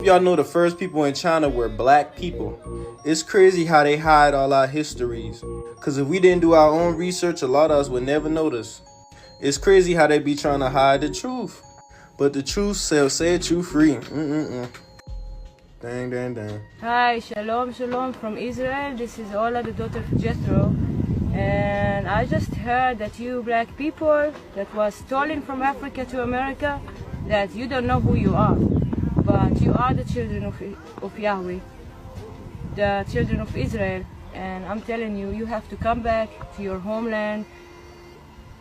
Y'all know the first people in China were black people. It's crazy how they hide all our histories. Cause if we didn't do our own research, a lot of us would never notice. It's crazy how they be trying to hide the truth. But the truth shall set you free. Dang, dang, dang. Hi, shalom, shalom from Israel. This is Ola, the daughter of Jethro. And I just heard that you black people that was stolen from Africa to America, that you don't know who you are. But you are the children of Yahweh, the children of Israel. And I'm telling you, you have to come back to your homeland,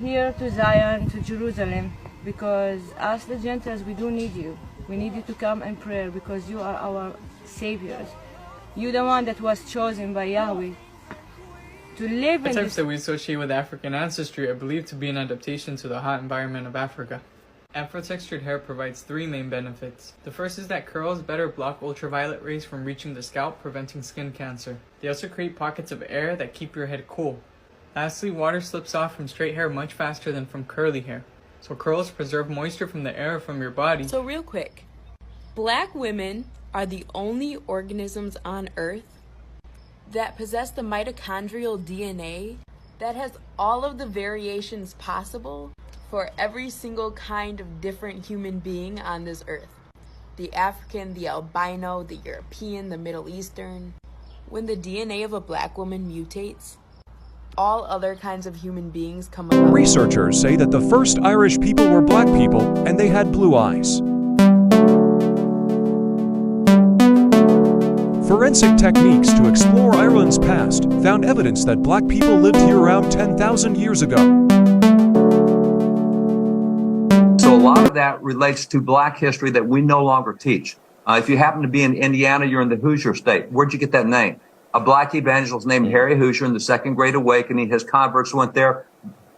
here to Zion, to Jerusalem, because us the Gentiles, we do need you. We need you to come and pray because you are our saviors. You're the one that was chosen by Yahweh to live in The types this. that we associate with African ancestry are believed to be an adaptation to the hot environment of Africa. Afro-textured hair provides three main benefits. The first is that curls better block ultraviolet rays from reaching the scalp, preventing skin cancer. They also create pockets of air that keep your head cool. Lastly, water slips off from straight hair much faster than from curly hair. So curls preserve moisture from the air from your body. So real quick, black women are the only organisms on Earth that possess the mitochondrial DNA that has all of the variations possible for every single kind of different human being on this earth. The African, the albino, the European, the Middle Eastern. When the DNA of a black woman mutates, all other kinds of human beings come about. Researchers say that the first Irish people were black people and they had blue eyes. Forensic techniques to explore Ireland's past found evidence that black people lived here around 10,000 years ago. So a lot of that relates to black history that we no longer teach. If you happen to be in Indiana, you're in the Hoosier state. Where'd you get that name? A black evangelist named Harry Hoosier in the Second Great Awakening. His converts went there.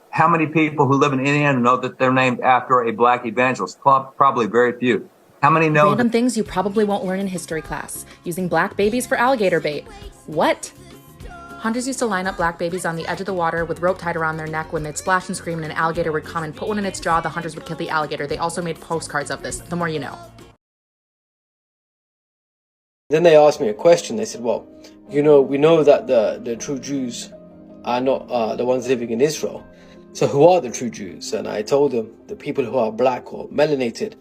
How many people who live in Indiana know that they're named after a black evangelist? Probably very few. How many know? Random things you probably won't learn in history class. Using black babies for alligator bait. What? Hunters used to line up black babies on the edge of the water with rope tied around their neck. When they'd splash and scream and an alligator would come and put one in its jaw, the hunters would kill the alligator. They also made postcards of this. The more you know. Then they asked me a question. They said, well, we know that the true Jews are not the ones living in Israel. So who are the true Jews? And I told them the people who are black or melanated.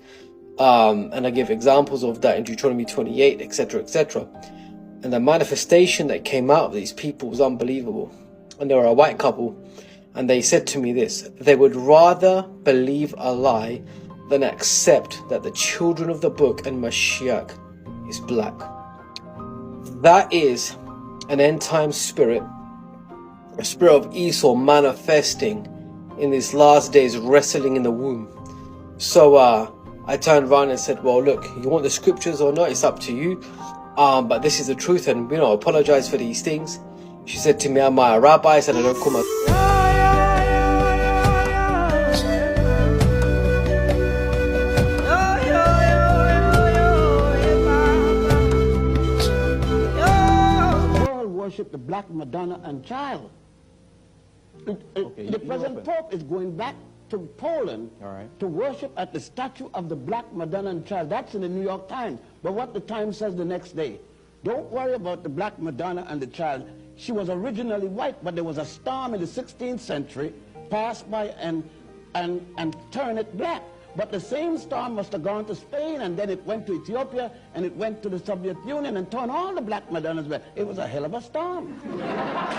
And I give examples of that in Deuteronomy 28, etc., etc. And the manifestation that came out of these people was unbelievable. And they were a white couple. And they said to me this: they would rather believe a lie than accept that the children of the book and Mashiach is black. That is an end-time spirit, a spirit of Esau manifesting in these last days, wrestling in the womb. So I turned around and said, well, look, you want the scriptures or not, it's up to you. But this is the truth, and apologize for these things. She said to me, am I a rabbi? I said, I don't call my... Worship the Black Madonna and Child. The present Pope is going back to Poland to worship at the statue of the Black Madonna and Child. That's in the New York Times. But what the Times says the next day: don't worry about the Black Madonna and the Child. She was originally white, but there was a storm in the 16th century, passed by and turned it black. But the same storm must have gone to Spain, and then it went to Ethiopia, and it went to the Soviet Union and turned all the Black Madonnas black. It was a hell of a storm.